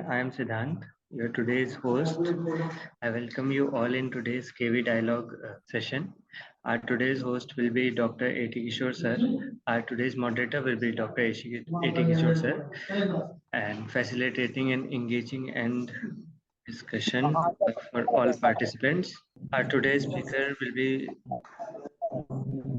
I am Siddhant, your today's host. I welcome you all in today's KV Dialogue session. Our today's host will be Dr. AT Kishore sir. Our today's moderator will be Dr. AT Kishore sir, and facilitating and engaging and discussion for all participants. Our today's speaker will be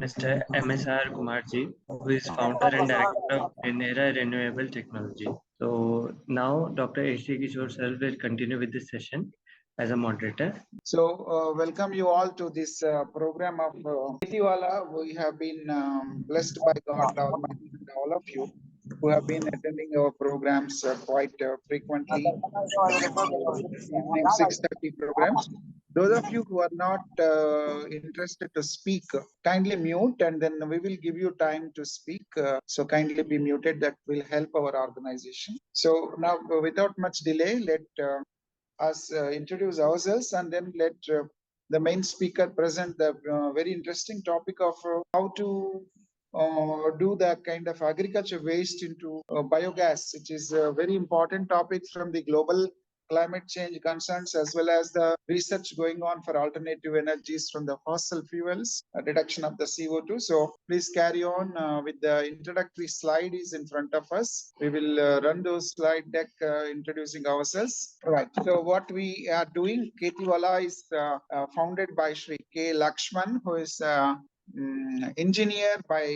Mr. S R Kumar Ji, who is founder and director of Greeneria Renewable Technology. So now Dr. H.D. Kishore sir will continue with this session as a moderator. So, welcome you all to this program of KhetiValah. We have been blessed by God Almighty and all of you who have been attending our programs quite frequently. Evening 6:30 programs. Those of you who are not interested to speak, kindly mute, and then we will give you time to speak. So kindly be muted. That will help our organization. So now, without much delay, let us introduce ourselves, and then let the main speaker present the very interesting topic of how to do the kind of agriculture waste into biogas, which is a very important topic from the global climate change concerns, as well as the research going on for alternative energies from the fossil fuels, reduction of the CO2. So please carry on with the introductory slide is in front of us. We will run those slide deck introducing ourselves. Right. So what we are doing, KhetiValah is founded by Shri K. Lakshman, who is engineer by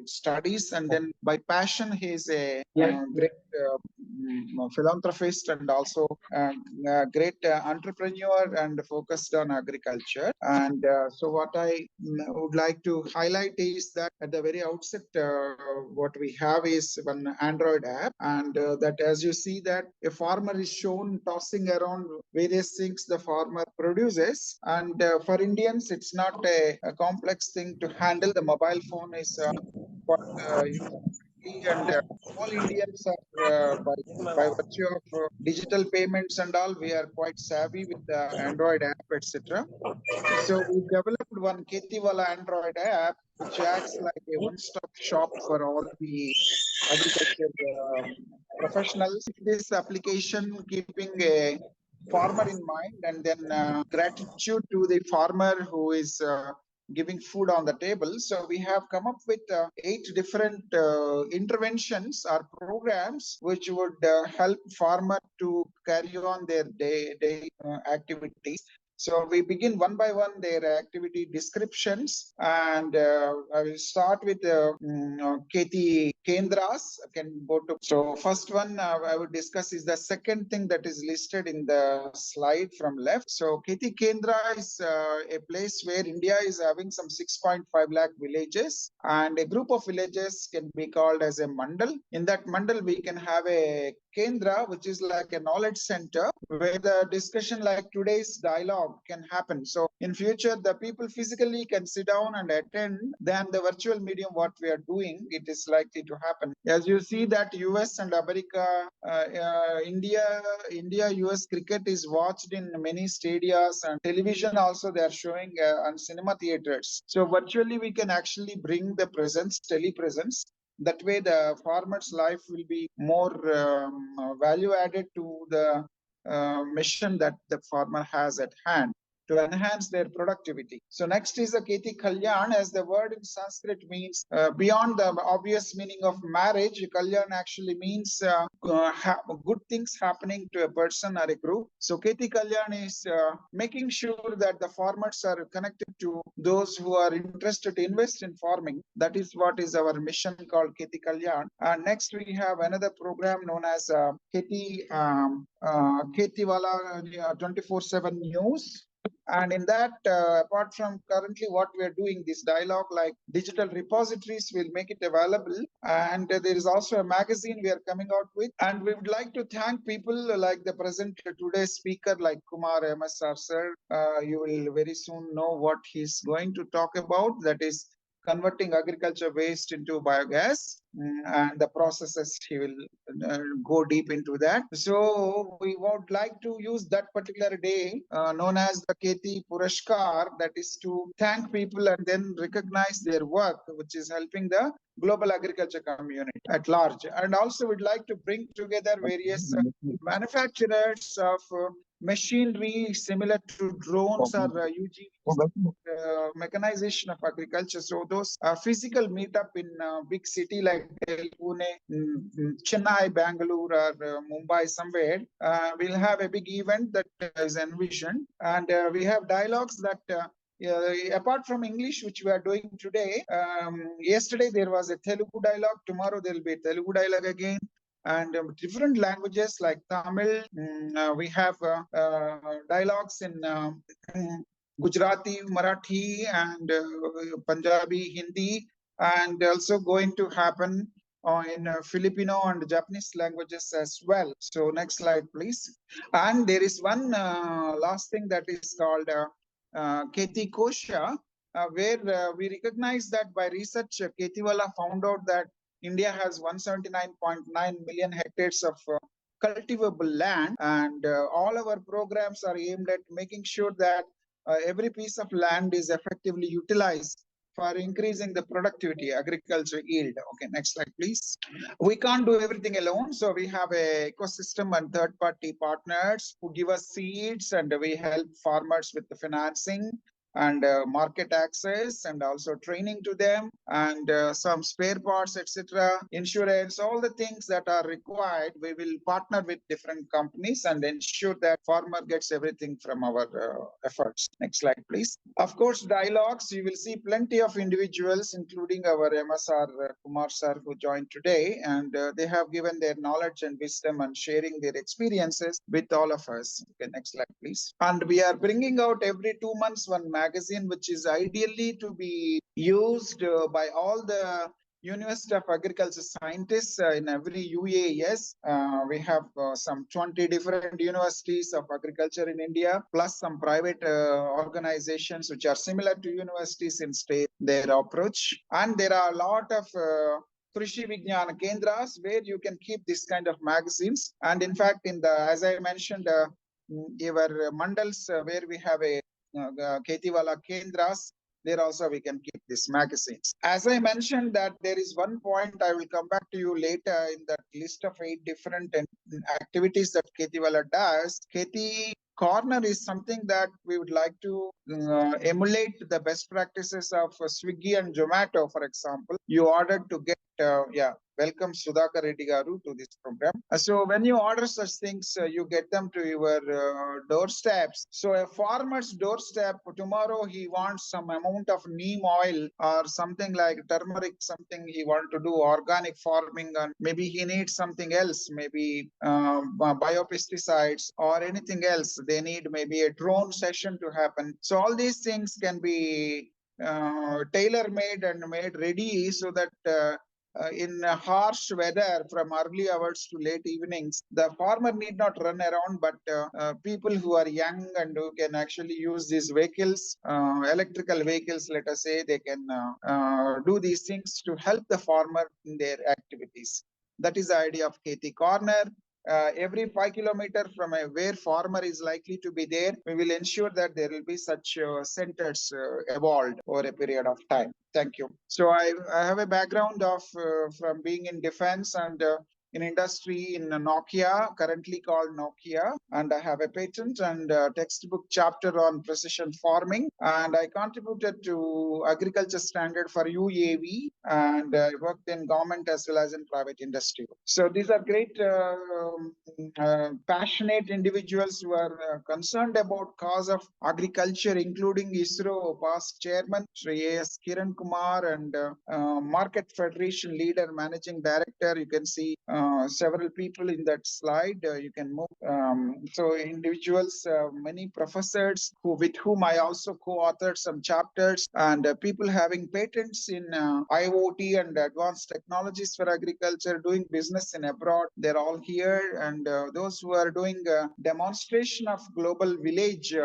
studies, and then by passion he is a great philanthropist and also great entrepreneur and focused on agriculture. And so what I would like to highlight is that at the very outset what we have is one Android app, and that as you see that a farmer is shown tossing around various things the farmer produces, and for Indians it's not a complex thing to handle. The mobile phone is and all Indians are by virtue of digital payments and all, we are quite savvy with the Android app, etc. So we developed one KhetiValah Android app, which acts like a one-stop shop for all the agriculture professionals. This application keeping a farmer in mind, and then gratitude to the farmer who is giving food on the table. So we have come up with 8 different interventions or programs which would help farmer to carry on their day activities. So we begin one by one their activity descriptions, and I will start with KhetiKendras. Can go to. So first one I would discuss is the second thing that is listed in the slide from left. So KhetiKendra is a place where India is having some 6.5 lakh villages, and a group of villages can be called as a mandal. In that mandal, we can have a Kendra, which is like a knowledge center where the discussion like today's dialogue can happen. So in future, the people physically can sit down and attend, than the virtual medium what we are doing, it is likely to happen. As you see that US and America, India, US cricket is watched in many stadiums, and television also they are showing on cinema theaters. So virtually we can actually bring the presence, telepresence. That way, the farmer's life will be more value added to the mission that the farmer has at hand to enhance their productivity. So next is the Kheti Kalyan, as the word in Sanskrit means beyond the obvious meaning of marriage. Kalyan actually means good things happening to a person or a group. So Kheti Kalyan is making sure that the farmers are connected to those who are interested to invest in farming. That is what is our mission called Kheti Kalyan. And next we have another program known as KhetiValah 24/7 News. And in that, apart from currently what we are doing, this dialogue, like digital repositories will make it available. And there is also a magazine we are coming out with. And we would like to thank people like the present today's speaker, like Kumar MSR sir. You will very soon know what he's going to talk about. That is converting agriculture waste into biogas. and the processes. He will go deep into that. So we would like to use that particular day known as the Kheti Purashkar, that is to thank people and then recognize their work, which is helping the global agriculture community at large. And also we'd like to bring together various manufacturers of machinery similar to drones or UGVs, mechanization of agriculture. So those physical meetup in big city like Delhi, Pune, Chennai, Bangalore, or Mumbai somewhere, we'll have a big event that is envisioned, and we have dialogues that. Apart from English, which we are doing today, yesterday there was a Telugu dialogue. Tomorrow there will be a Telugu dialogue again, and different languages like Tamil. We have dialogues in Gujarati, Marathi, and Punjabi, Hindi, and also going to happen in Filipino and Japanese languages as well. So next slide, please. And there is one last thing that is called Kheti Kosha, where we recognize that by research, KhetiValah found out that India has 179.9 million hectares of cultivable land, and all our programs are aimed at making sure that every piece of land is effectively utilized for increasing the productivity, agriculture yield. Okay, next slide, please. We can't do everything alone, so we have a ecosystem and third-party partners who give us seeds, and we help farmers with the financing and market access, and also training to them, and some spare parts, etc., insurance, all the things that are required. We will partner with different companies and ensure that farmer gets everything from our efforts. Next slide, please. Of course, dialogues, you will see plenty of individuals, including our S R Kumar sir, who joined today, and they have given their knowledge and wisdom and sharing their experiences with all of us. Okay, next slide, please. And we are bringing out every 2 months one magazine, which is ideally to be used by all the University of Agriculture scientists in every UAS. We have some 20 different universities of agriculture in India, plus some private organizations which are similar to universities in state, their approach. And there are a lot of Krishi Vijnana Kendras where you can keep this kind of magazines. And in fact, in the, as I mentioned, our mandals where we have a KhetiValah Kendras, there also we can keep these magazines. As I mentioned that there is one point, I will come back to you later in that list of 8 different activities that KhetiValah does. KhetiCorner is something that we would like to emulate the best practices of Swiggy and Zomato, for example. You ordered to get, welcome Sudhakar Reddy Garu to this program. So when you order such things, you get them to your doorsteps. So a farmer's doorstep, tomorrow he wants some amount of neem oil or something like turmeric, something he wants to do organic farming, and maybe he needs something else, maybe biopesticides or anything else. They need maybe a drone session to happen. So all these things can be tailor-made and made ready so that in harsh weather from early hours to late evenings, the farmer need not run around, but people who are young and who can actually use these vehicles, electrical vehicles, let us say, they can do these things to help the farmer in their activities. That is the idea of KhetiCorner. Every 5 kilometers from where farmer is likely to be there, we will ensure that there will be such centers evolved over a period of time. Thank you. So I have a background of from being in defense and in industry in Nokia, currently called Nokia, and I have a patent and textbook chapter on precision farming, and I contributed to agriculture standard for UAV, and I worked in government as well as in private industry. So these are great passionate individuals who are concerned about cause of agriculture, including ISRO past chairman Sri A.S. Kiran Kumar and Market Federation leader, managing director. You can see several people in that slide. You can move. So individuals, many professors with whom I also co-authored some chapters, and people having patents in IoT and advanced technologies for agriculture, doing business in abroad. They're all here, and those who are doing demonstration of global village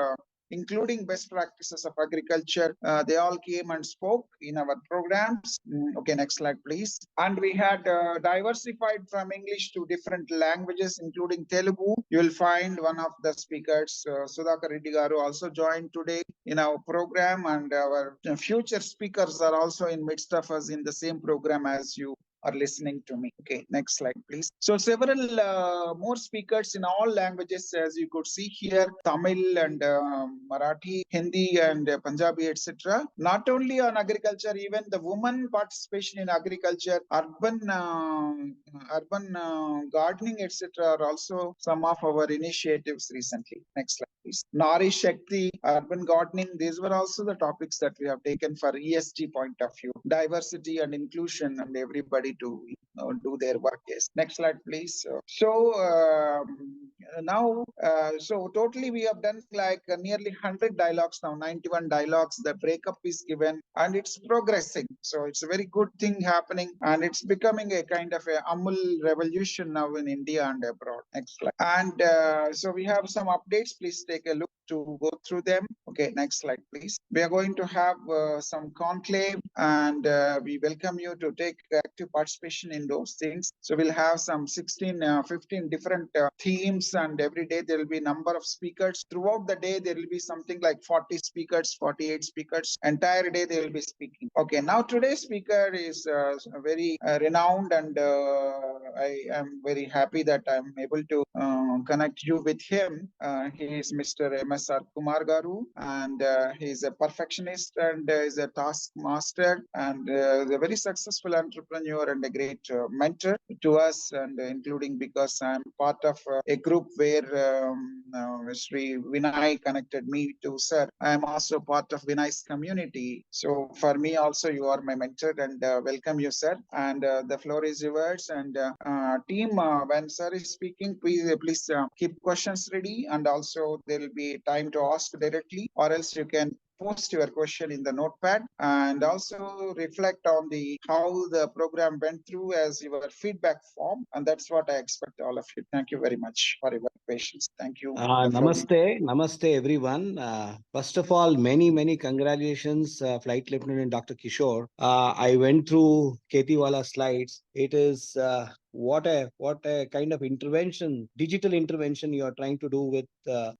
including best practices of agriculture. They all came and spoke in our programs. Okay, next slide, please. And we had diversified from English to different languages, including Telugu. You will find one of the speakers, Sudhakar Reddy Garu, also joined today in our program, and our future speakers are also in midst of us in the same program as you are listening to me. Okay, next slide, please. So several more speakers in all languages, as you could see here, Tamil and Marathi, Hindi and Punjabi, etc. Not only on agriculture, even the women participation in agriculture, urban gardening, etc. are also some of our initiatives recently. Next slide, please. Nari Shakti, urban gardening, these were also the topics that we have taken for ESG point of view, diversity and inclusion, and everybody to do their work. Yes. Next slide, please. So totally we have done like nearly 100 dialogues now, 91 dialogues. The breakup is given and it's progressing. So it's a very good thing happening, and it's becoming a kind of a Amul revolution now in India and abroad. Next slide. And so we have some updates. Please take a look to go through them. Okay, next slide, please. We are going to have some conclave, and we welcome you to take active participation in those things. So we'll have some 15 different themes, and every day there will be a number of speakers. Throughout the day, there will be something like 40 speakers, 48 speakers. Entire day they will be speaking. Okay, now today's speaker is very renowned, and I am very happy that I'm able to connect you with him. He is Mr. S R Kumar Garu, and he is a perfectionist and is a task master, and is a very successful entrepreneur and a great mentor to us, and including because I'm part of a group where Sri Vinay connected me to sir. I am also part of Vinay's community. So for me also, you are my mentor, and welcome you, sir. And the floor is yours. And team, when sir is speaking, please keep questions ready, and also there will be time to ask directly, or else you can post your question in the notepad, and also reflect on how the program went through as your feedback form. And that's what I expect all of you. Thank you very much for your patience. Thank you. Namaste everyone. First of all, many congratulations, Flight Lieutenant Dr. Kishore. I went through KhetiValah slides. It is what a kind of intervention, digital intervention you are trying to do with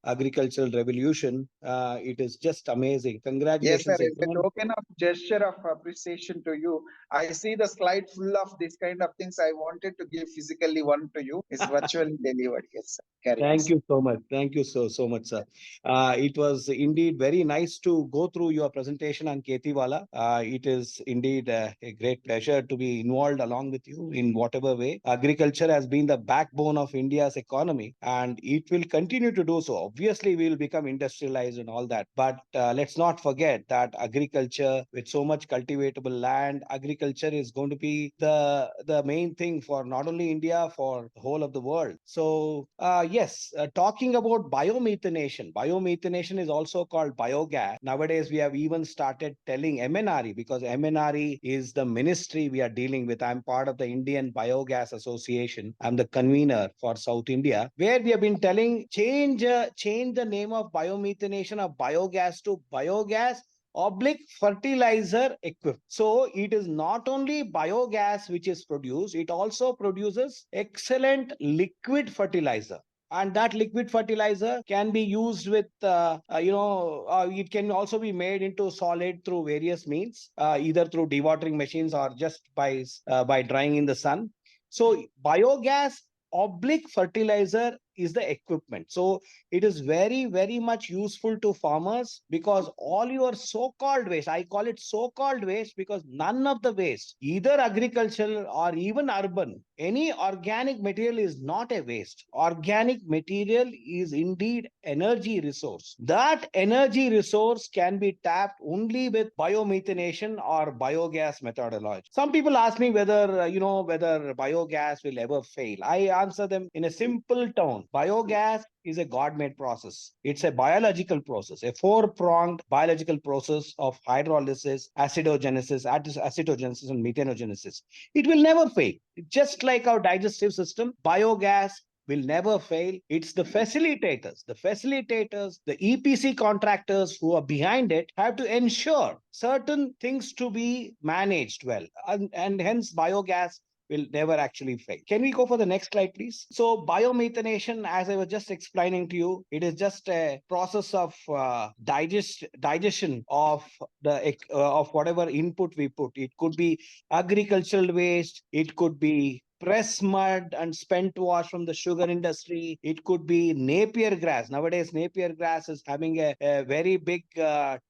agricultural revolution. It is just amazing. Congratulations. Yes, sir. It's a token of gesture of appreciation to you. I see the slide full of this kind of things. I wanted to give physically one to you. It's virtually delivered. Yes, sir. Thank you so much. Thank you so much, sir. It was indeed very nice to go through your presentation on KhetiValah. It is indeed a great pleasure to be involved along with you in whatever way. Agriculture has been the backbone of India's economy, and it will continue to do so. Obviously, we will become industrialized and all that, but let's not forget that agriculture, with so much cultivatable land, agriculture is going to be the main thing for not only India, for the whole of the world. So yes, talking about biomethanation. Biomethanation is also called biogas. Nowadays, we have even started telling MNRE, because MNRE is the ministry we are dealing with. I'm part of the Indian Biogas Association. I'm the convener for South India, where we have been telling change the name of biomethanation of biogas to biogas / fertilizer equipped. So it is not only biogas which is produced, it also produces excellent liquid fertilizer. And that liquid fertilizer can be used with, it can also be made into solid through various means, either through dewatering machines or just by drying in the sun. So biogas / fertilizer is the equipment. So it is very much useful to farmers, because all your so-called waste, I call it so-called waste because none of the waste, either agricultural or even urban, any organic material is not a waste. Organic material is indeed energy resource. That energy resource can be tapped only with biomethanation or biogas methodology. Some people ask me whether biogas will ever fail. I answer them in a simple tone. Biogas is a God-made process. It's a biological process, a four-pronged biological process of hydrolysis, acidogenesis, and methanogenesis. It will never fail. Just like our digestive system, biogas will never fail. It's the facilitators, the EPC contractors who are behind it have to ensure certain things to be managed well. And hence biogas will never actually fail. Can we go for the next slide, please? So biomethanation, as I was just explaining to you, it is just a process of digestion of of whatever input we put. It could be agricultural waste, it could be press mud and spent wash from the sugar industry. It could be Napier grass. Nowadays, Napier grass is having a very big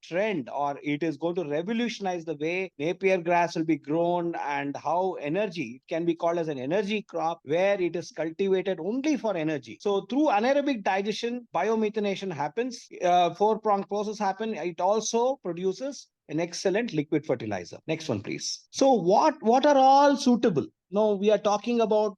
trend, or it is going to revolutionize the way Napier grass will be grown and how energy, it can be called as an energy crop where it is cultivated only for energy. So through anaerobic digestion, biomethanation happens. Four-pronged process happen. It also produces an excellent liquid fertilizer. Next one, please. So what are all suitable? No, we are talking about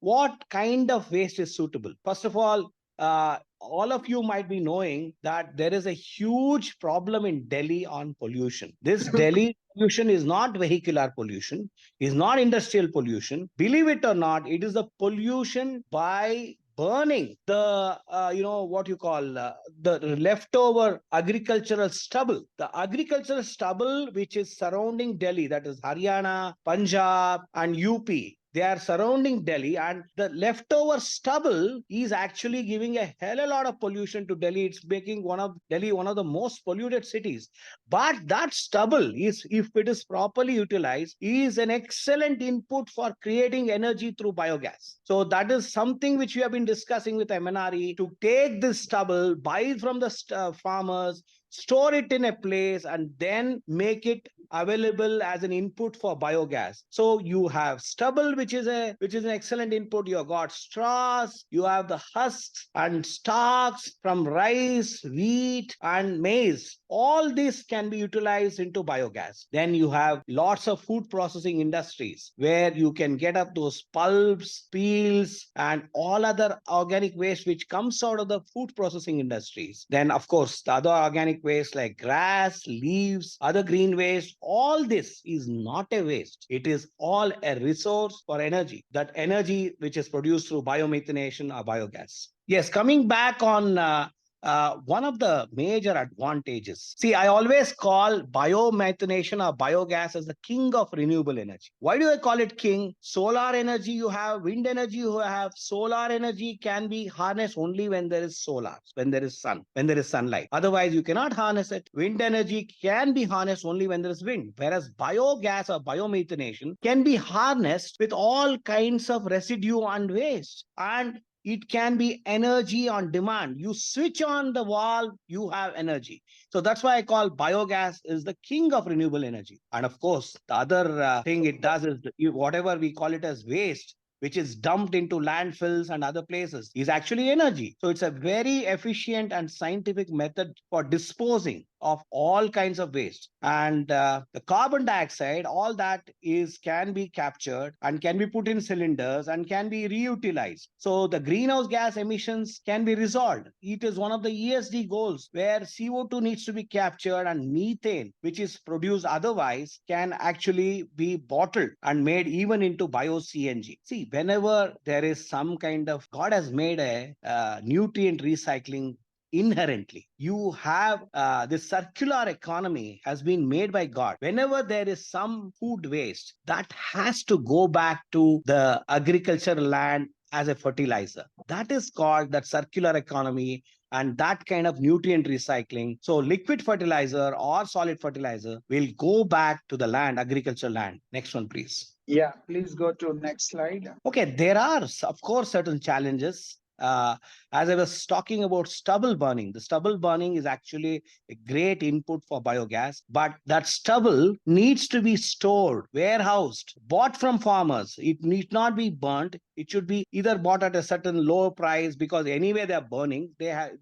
what kind of waste is suitable. First of all of you might be knowing that there is a huge problem in Delhi on pollution. This Delhi pollution is not vehicular pollution, is not industrial pollution. Believe it or not, it is the pollution by burning the what you call the leftover agricultural stubble. The agricultural stubble which is surrounding Delhi, that is Haryana, Punjab and UP, they are surrounding Delhi, and the leftover stubble is actually giving a hell of a lot of pollution to Delhi. It's making Delhi one of the most polluted cities. But that stubble is, if it is properly utilized, is an excellent input for creating energy through biogas. So that is something which we have been discussing with MNRE, to take this stubble, buy it from the farmers, store it in a place, and then make it available as an input for biogas. So you have stubble, which is an excellent input. You have got straws, you have the husks and stalks from rice, wheat and maize. All this can be utilized into biogas. Then you have lots of food processing industries where you can get up those pulps, peels and all other organic waste which comes out of the food processing industries. Then of course the other organic waste like grass, leaves, other green waste, all this is not a waste. It is all a resource for energy. That energy which is produced through biomethanation or biogas. Yes, coming back on one of the major advantages. See, I always call biomethanation or biogas as the king of renewable energy. Why do I call it king? Solar energy you have, wind energy you have. Solar energy can be harnessed only when there is solar, when there is sun, when there is sunlight. Otherwise, you cannot harness it. Wind energy can be harnessed only when there is wind. Whereas biogas or biomethanation can be harnessed with all kinds of residue and waste. And it can be energy on demand. You switch on the valve, you have energy. So that's why I call biogas is the king of renewable energy. And of course, the other thing it does is whatever we call it as waste, which is dumped into landfills and other places, is actually energy. So it's a very efficient and scientific method for disposing of all kinds of waste. And the carbon dioxide, all that can be captured and can be put in cylinders and can be reutilized. So the greenhouse gas emissions can be resolved. It is one of the ESG goals where CO2 needs to be captured, and methane, which is produced otherwise, can actually be bottled and made even into bio-CNG. See, whenever there is some kind of, God has made a nutrient recycling inherently. You have this circular economy has been made by God. Whenever there is some food waste, that has to go back to the agricultural land as a fertilizer. That is called that circular economy and that kind of nutrient recycling. So liquid fertilizer or solid fertilizer will go back to the land, agricultural land. Next one, please. Yeah, please go to next slide. Okay, there are, of course, certain challenges. As I was talking about stubble burning, the stubble burning is actually a great input for biogas, but that stubble needs to be stored, warehoused, bought from farmers. It need not be burnt. It should be either bought at a certain low price, because anyway they're burning.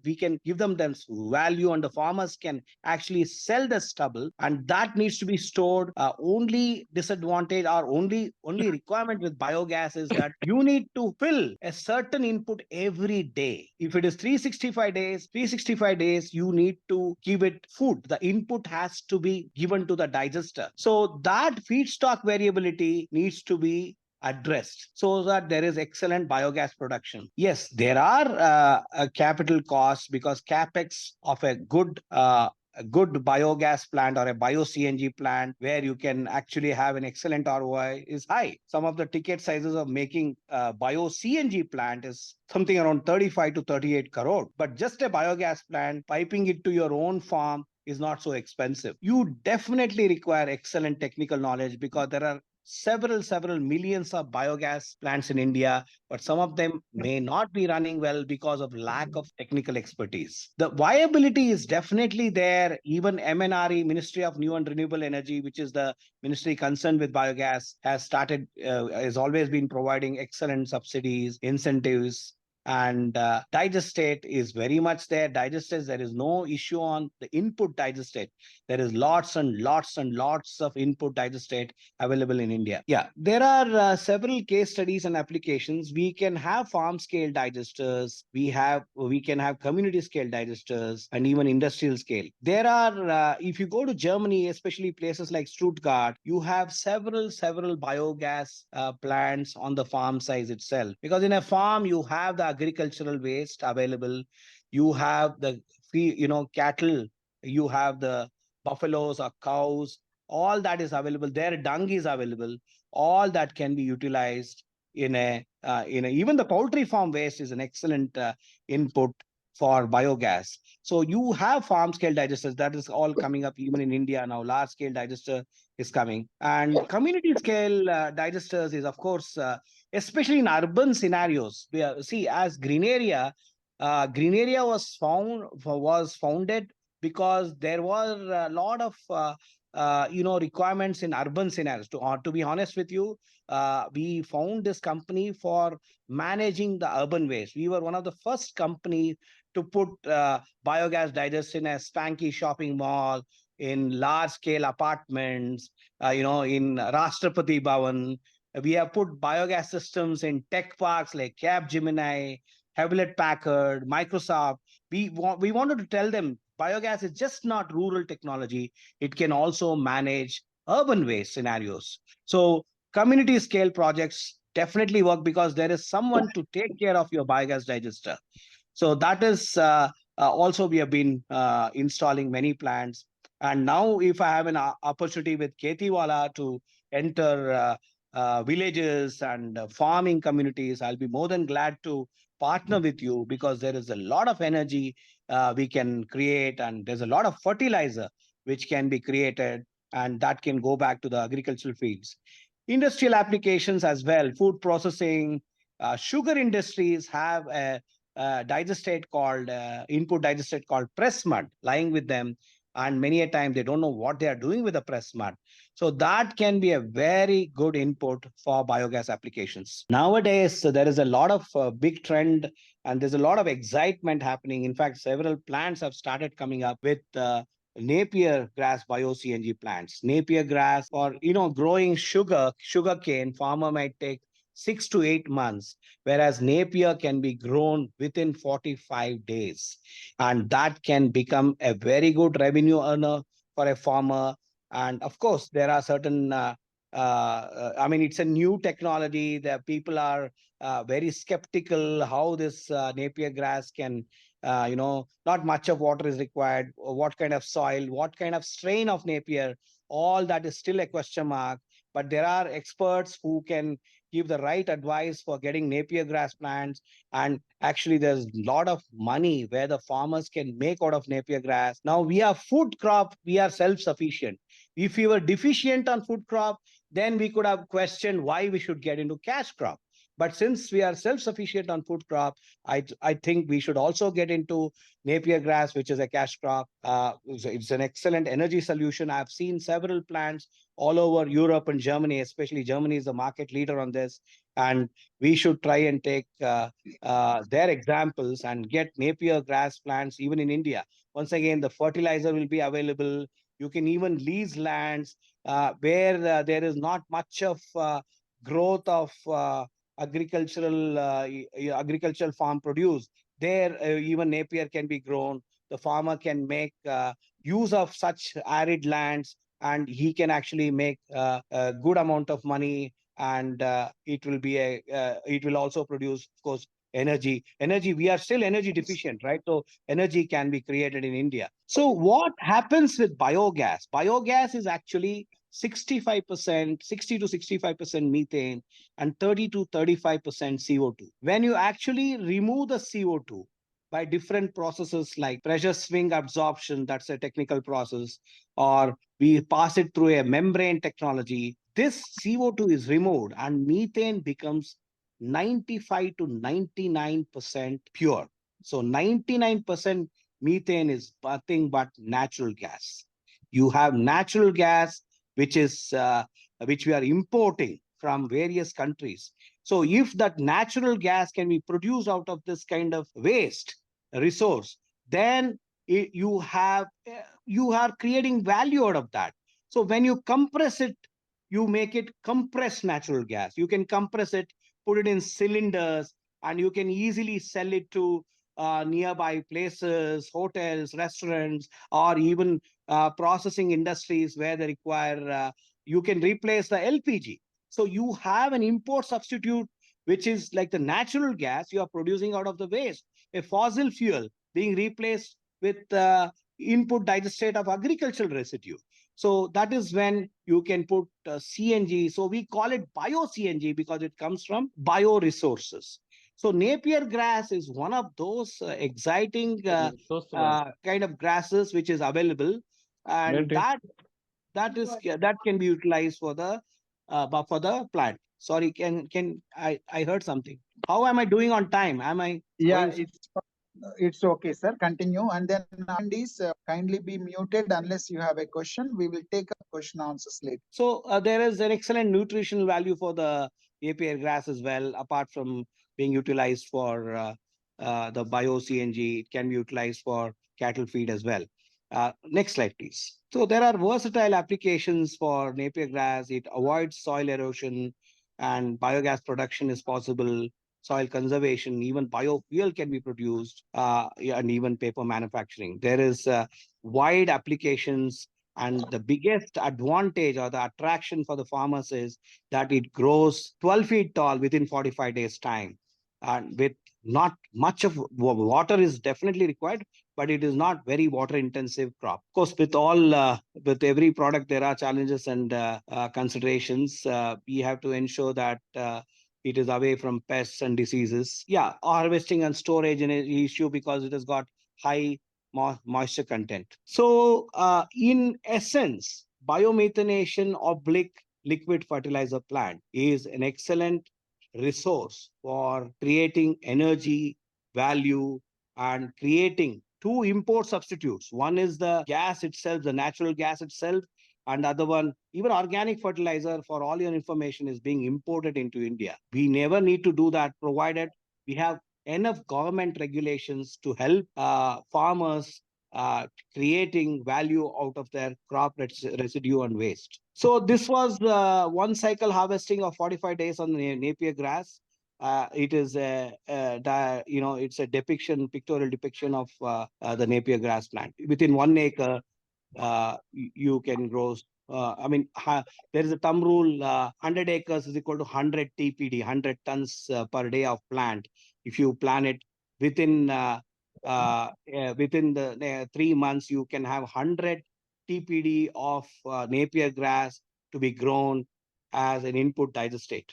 We can give them value, and the farmers can actually sell the stubble, and that needs to be stored. Only disadvantage or only requirement with biogas is that you need to fill a certain input every day. If it is 365 days, you need to give it food. The input has to be given to the digester. So that feedstock variability needs to be addressed so that there is excellent biogas production. Yes, there are capital costs because capex of a good biogas plant or a bio CNG plant where you can actually have an excellent ROI is high. Some of the ticket sizes of making bio CNG plant is something around 35 to 38 crore. But just a biogas plant, piping it to your own farm is not so expensive. You definitely require excellent technical knowledge because there are several millions of biogas plants in India, but some of them may not be running well because of lack of technical expertise. The viability is definitely there. Even MNRE, Ministry of New and Renewable Energy, which is the ministry concerned with biogas, has always been providing excellent subsidies, incentives, and digestate is very much there. Digestate, there is no issue on the input digestate. There is lots and lots of input digestate available in India. Yeah, there are several case studies and applications. We can have farm scale digesters. We can have community scale digesters and even industrial scale. There are, if you go to Germany, especially places like Stuttgart, you have several biogas plants on the farm size itself. Because in a farm, you have the agricultural waste available. You have the cattle. You have the buffaloes or cows. All that is available. Their dung is available. All that can be utilized in a even the poultry farm waste is an excellent input for biogas. So you have farm scale digesters. That is all coming up even in India now. Large scale digester is coming, and community scale digesters is of course especially in urban scenarios. See, as Greeneria, Greeneria was founded because there were a lot of requirements in urban scenarios. To be honest with you, we found this company for managing the urban waste. We were one of the first companies to put biogas digest in a spanky shopping mall, in large scale apartments, in Rashtrapati Bhavan. We have put biogas systems in tech parks like Capgemini, Hewlett Packard, Microsoft. We wanted to tell them biogas is just not rural technology. It can also manage urban waste scenarios. So community scale projects definitely work because there is someone to take care of your biogas digester. So that is also we have been installing many plants. And now if I have an opportunity with KhetiValah to enter villages and farming communities, I'll be more than glad to partner with you because there is a lot of energy we can create, and there's a lot of fertilizer which can be created, and that can go back to the agricultural fields. Industrial applications as well, food processing, sugar industries have a input digestate called press mud lying with them, and many a time they don't know what they are doing with the press mud. So that can be a very good input for biogas applications. Nowadays, there is a lot of big trend and there's a lot of excitement happening. In fact, several plants have started coming up with Napier grass bio CNG plants. Napier grass, or growing sugarcane, farmer might take 6 to 8 months, whereas Napier can be grown within 45 days. And that can become a very good revenue earner for a farmer. And of course, there are certain, it's a new technology that people are very skeptical how this Napier grass can, not much of water is required, what kind of soil, what kind of strain of Napier, all that is still a question mark. But there are experts who can give the right advice for getting Napier grass plants. And actually, there's a lot of money where the farmers can make out of Napier grass. Now, we are food crop, we are self-sufficient. If we were deficient on food crop, then we could have questioned why we should get into cash crop. But since we are self-sufficient on food crop, I think we should also get into Napier grass, which is a cash crop. It's an excellent energy solution. I've seen several plants all over Europe and Germany, especially Germany is the market leader on this. And we should try and take their examples and get Napier grass plants even in India. Once again, the fertilizer will be available. You can even lease lands where there is not much of growth of agricultural farm produce. There, even Napier can be grown. The farmer can make use of such arid lands, and he can actually make a good amount of money and it will be it will also produce, of course, energy. We are still energy deficient, right? So energy can be created in India. So what happens with biogas? Biogas is actually 65%, 60 to 65% methane and 30 to 35% CO2. When you actually remove the CO2 by different processes like pressure swing absorption, that's a technical process, or we pass it through a membrane technology, this CO2 is removed and methane becomes 95 to 99% pure. So 99% methane is nothing but natural gas. You have natural gas, which is which we are importing from various countries. So if that natural gas can be produced out of this kind of waste resource, then you are creating value out of that. So when you compress it, you make it compressed natural gas. You can compress it, put it in cylinders, and you can easily sell it to nearby places, hotels, restaurants, or even processing industries where they require, you can replace the LPG. So you have an import substitute, which is like the natural gas you are producing out of the waste, a fossil fuel being replaced with input digestate of agricultural residue. So that is when you can put CNG. So we call it bio CNG because it comes from bioresources. So Napier grass is one of those exciting kind of grasses which is available, and that can be utilized for the plant. Sorry, can I heard something? How am I doing on time? Am I Yeah, going? it's okay, sir. Continue. And then attendees, kindly be muted unless you have a question. We will take up question answers later. So there is an excellent nutritional value for the Napier grass as well. Apart from being utilized for the bio CNG, it can be utilized for cattle feed as well. Next slide, please. So there are versatile applications for Napier grass. It avoids soil erosion, and biogas production is possible. Soil conservation, even biofuel can be produced, and even paper manufacturing. There is wide applications, and the biggest advantage or the attraction for the farmers is that it grows 12 feet tall within 45 days time, and with not much of water is definitely required, but it is not very water intensive crop. Of course, with every product there are challenges and considerations. We have to ensure that it is away from pests and diseases. Yeah, harvesting and storage is an issue because it has got high moisture content. So in essence, biomethanation oblique liquid fertilizer plant is an excellent resource for creating energy, value, and creating two import substitutes. One is the gas itself, the natural gas itself, and the other one, even organic fertilizer, for all your information, is being imported into India. We never need to do that, provided we have enough government regulations to help farmers creating value out of their crop residue and waste. So this was one cycle harvesting of 45 days on the Napier grass. It is it's a pictorial depiction of the Napier grass plant. Within 1 acre, you can grow. There is a thumb rule: 100 acres is equal to 100 TPD, 100 tons per day of plant. If you plant it within the 3 months, you can have 100 TPD of Napier grass to be grown as an input digestate,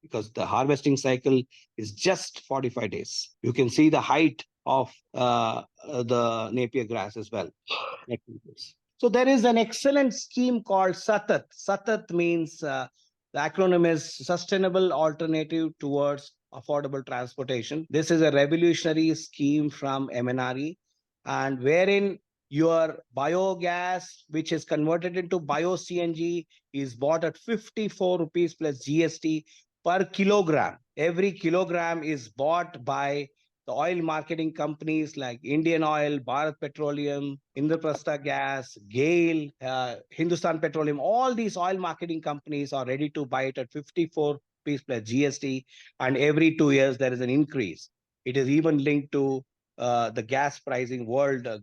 because the harvesting cycle is just 45 days. You can see the height of the Napier grass as well. So there is an excellent scheme called SATAT. SATAT means the acronym is Sustainable Alternative Towards Affordable Transportation. This is a revolutionary scheme from MNRE, and wherein your biogas, which is converted into bio CNG, is bought at 54 rupees plus GST per kilogram. Every kilogram is bought by the oil marketing companies like Indian Oil, Bharat Petroleum, Indraprastha Gas, GAIL, Hindustan Petroleum. All these oil marketing companies are ready to buy it at 54 rupees plus GST, and every 2 years there is an increase. It is even linked to the gas pricing,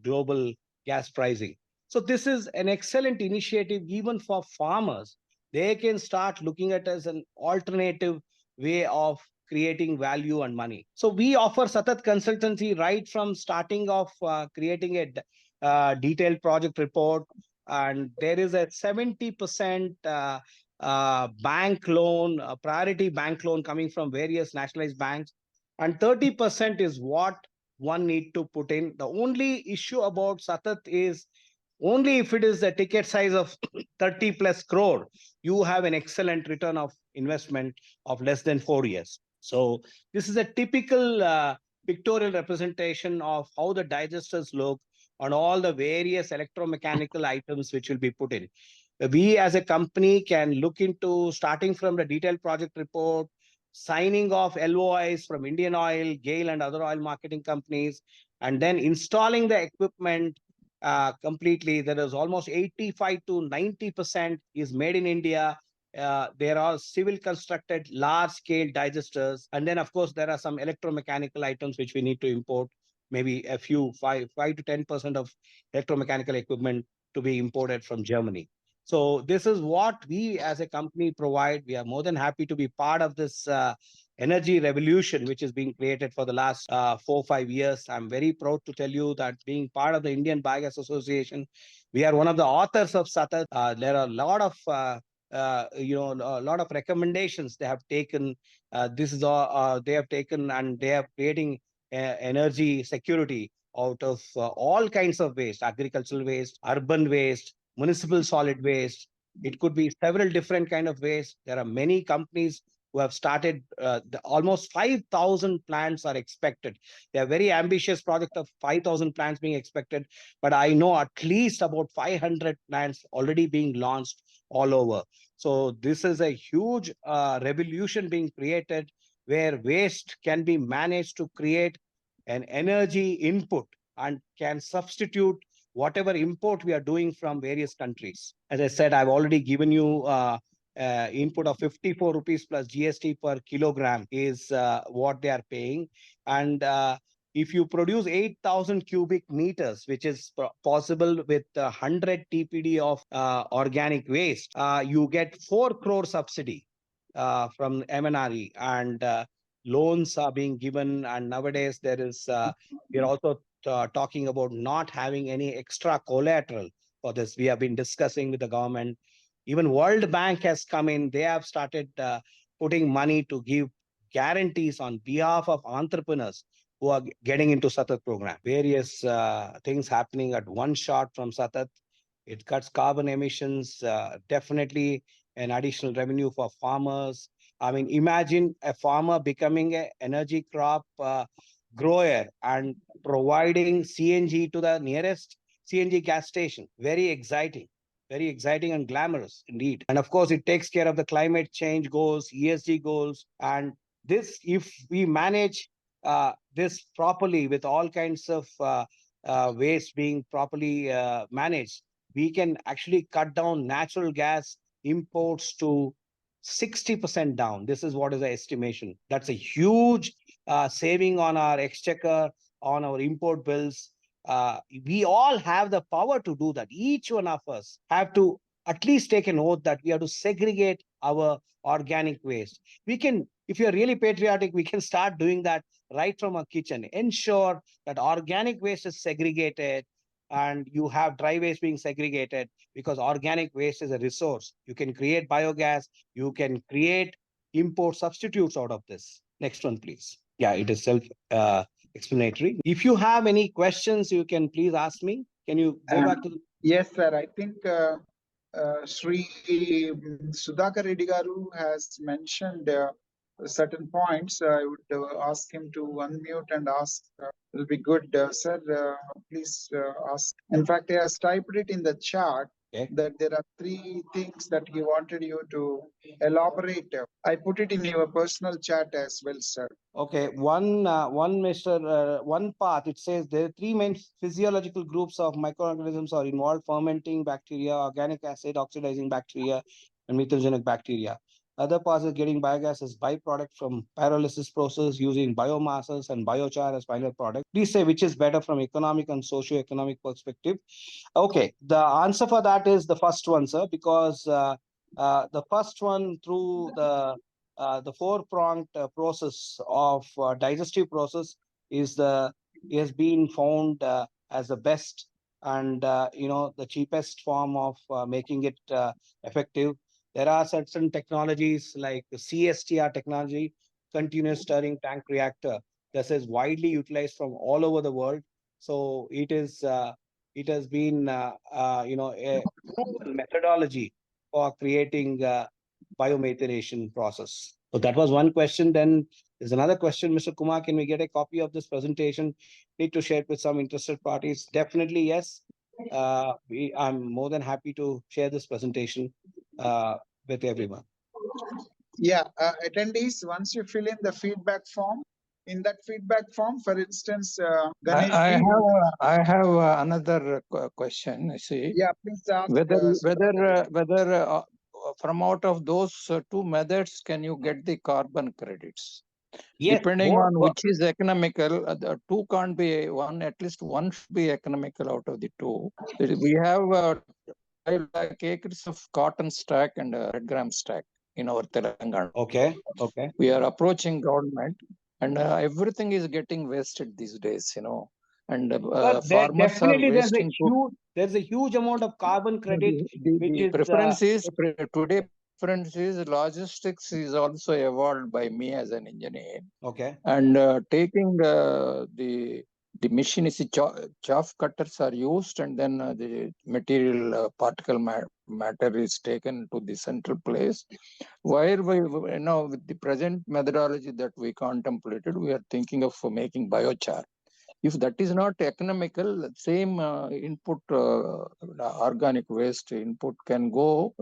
global gas pricing. So this is an excellent initiative even for farmers. they can start looking at as an alternative way of creating value and money. So we offer Satat consultancy right from starting of creating a detailed project report, and there is a 70% bank loan, priority bank loan coming from various nationalized banks, and 30% is what one need to put in. The only issue about Satat is only if it is a ticket size of 30 plus crore, you have an excellent return of investment of less than 4 years. So this is a typical pictorial representation of how the digesters look on all the various electromechanical items which will be put in. We as a company can look into starting from the detailed project report, signing off LOIs from Indian Oil, GAIL and other oil marketing companies, and then installing the equipment completely. There is almost 85 to 90% is made in India. There are civil constructed large scale digesters. And then of course, there are some electromechanical items which we need to import, maybe a few, 5 to 10% of electromechanical equipment to be imported from Germany. So this is what we as a company provide. We are more than happy to be part of this energy revolution, which is being created for the last 4 or 5 years. I'm very proud to tell you that being part of the Indian Biogas Association, we are one of the authors of Satat. There are a lot of a lot of recommendations they have taken. This is they have taken, and they are creating energy security out of all kinds of waste: agricultural waste, urban waste, municipal solid waste. It could be several different kind of waste. There are many companies who have started almost 5,000 plants are expected. They are very ambitious project of 5,000 plants being expected, but I know at least about 500 plants already being launched all over. So this is a huge revolution being created where waste can be managed to create an energy input and can substitute whatever import we are doing from various countries. As I said, I've already given you input of 54 rupees plus GST per kilogram is what they are paying. And if you produce 8,000 cubic meters, which is possible with 100 TPD of organic waste, you get 4 crore subsidy from MNRE, and loans are being given. And nowadays there is, we're also talking about not having any extra collateral for this. We have been discussing with the government. Even World Bank has come in. They have started putting money to give guarantees on behalf of entrepreneurs who are getting into Satat program. Various things happening at one shot from Satat. It cuts carbon emissions, definitely an additional revenue for farmers. I mean, imagine a farmer becoming an energy crop grower and providing CNG to the nearest CNG gas station. Very exciting and glamorous indeed. And of course, it takes care of the climate change goals, ESG goals. And this, if we manage this properly with all kinds of waste being properly managed, we can actually cut down natural gas imports to 60% down. This is what is the estimation. That's a huge saving on our exchequer, on our import bills. We all have the power to do that. Each one of us have to at least take an oath that we have to segregate our organic waste. We can, if you're really patriotic, we can start doing that right from our kitchen. Ensure that organic waste is segregated and you have dry waste being segregated, because organic waste is a resource. You can create biogas, you can create import substitutes out of this. Next one, please. Yeah, it is self explanatory. If you have any questions, you can please ask me. Can you go back to the... Yes, sir. I think Sri Sudhakar Reddy Garu has mentioned certain points. I would ask him to unmute and ask. Will be good, sir. Please ask. In fact, he has typed it in the chat. Okay. That there are 3 things that he wanted you to elaborate. I put it in your personal chat as well, sir. Okay, one part, it says there are 3 main physiological groups of microorganisms are involved: fermenting bacteria, organic acid oxidizing bacteria, and methanogenic bacteria. Other parts is getting biogas as byproduct from pyrolysis process using biomasses and biochar as final product. Please say which is better from economic and socio-economic perspective. Okay, the answer for that is the first one, sir, because The first one through the four-pronged process of digestive process has been found as the best and the cheapest form of making it effective. There are certain technologies like the CSTR technology, continuous stirring tank reactor, that is widely utilized from all over the world. So it has been a proven methodology for creating biomethanation process. So that was one question. Then there's another question, Mr. Kumar, can we get a copy of this presentation? Need to share it with some interested parties? Definitely, yes. I'm more than happy to share this presentation with everyone. Yeah, attendees, once you fill in the feedback form, in that feedback form, for instance, Ganesh ji, I have another question. You see, yeah, please ask. whether from out of those two methods, can you get the carbon credits? Yes, Depending both, on which is economical, the two can't be one. At least one should be economical out of the two. We have 5 lakh acres of cotton stack and red gram stack in our Telangana. Okay. We are approaching government, and everything is getting wasted these days, and farmers are wasting. There's a huge amount of carbon credit. The preference is today. Preference is logistics is also evolved by me as an engineer. Okay. And taking the machine is chaff cutters are used, and then the material particle matter is taken to the central place, where we with the present methodology that we contemplated, we are thinking of making biochar. If that is not economical, same input, organic waste input can go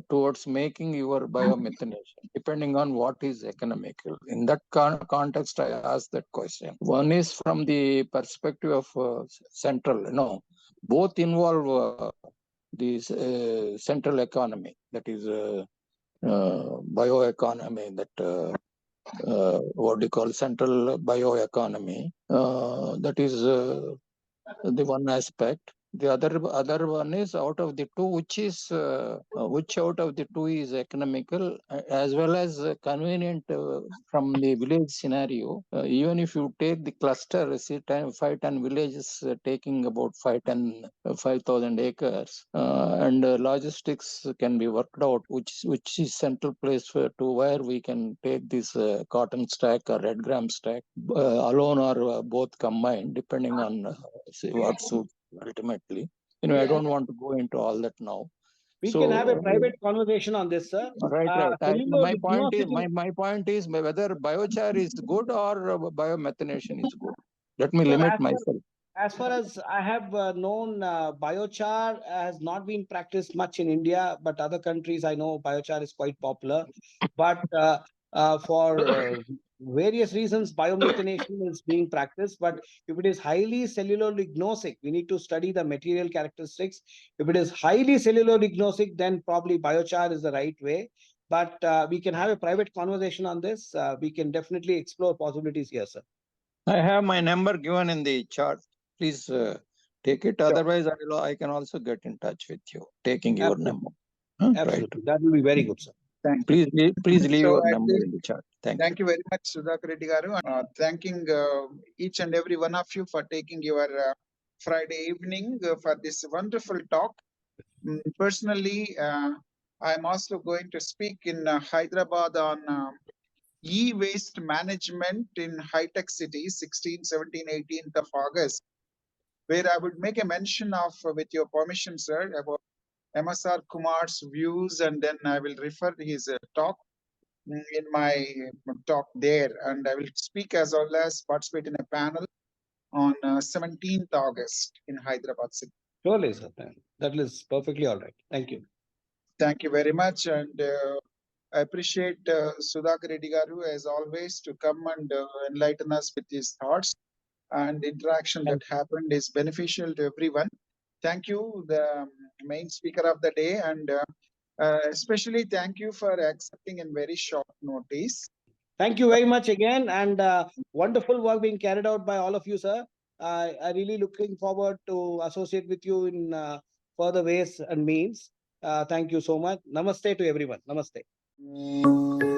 towards making your biomethanation, depending on what is economical. In that context, I asked that question. One is from the perspective of central, both involve the central economy, that is bioeconomy, that what do you call central bioeconomy. That is the one aspect. The other one is out of the two, which out of the two is economical as well as convenient from the village scenario. Even if you take the cluster, see 5-10 villages taking about 5,000 acres, and logistics can be worked out, which is central place to where we can take this cotton stack or red gram stack alone or both combined, depending on what suits ultimately. I don't want to go into all that now. We can have a private conversation on this, sir. Right. My point is whether biochar is good or biomethanation is good. Let me limit myself. As far as I have known, biochar has not been practiced much in India, but other countries I know biochar is quite popular. But for various reasons, biomethanation is being practiced. But if it is highly cellulosic, we need to study the material characteristics. If it is highly cellulosic, then probably biochar is the right way. But we can have a private conversation on this. We can definitely explore possibilities here, sir. I have my number given in the chart. Please take it. Sure. Otherwise, I can also get in touch with you, taking your number. Absolutely. Right. That will be very good, sir. Please leave your number in the chat. Thank you very much, Sudhakar Reddy garu. Thanking each and every one of you for taking your Friday evening for this wonderful talk. Personally, I'm also going to speak in Hyderabad on e-waste management in high-tech cities, 16th, 17th, 18th of August, where I would make a mention of, with your permission, sir, about S R Kumar's views, and then I will refer his talk in my talk there, and I will speak as well as participate in a panel on 17th August in Hyderabad city. Surely, sir. That is perfectly all right. Thank you. Thank you very much, and I appreciate Sudhakar Reddy garu as always to come and enlighten us with his thoughts, and interaction that happened is beneficial to everyone. Thank you, the main speaker of the day, and especially thank you for accepting in very short notice. Thank you very much again, and wonderful work being carried out by all of you, sir. I really looking forward to associate with you in further ways and means. Thank you so much. Namaste to everyone. Namaste.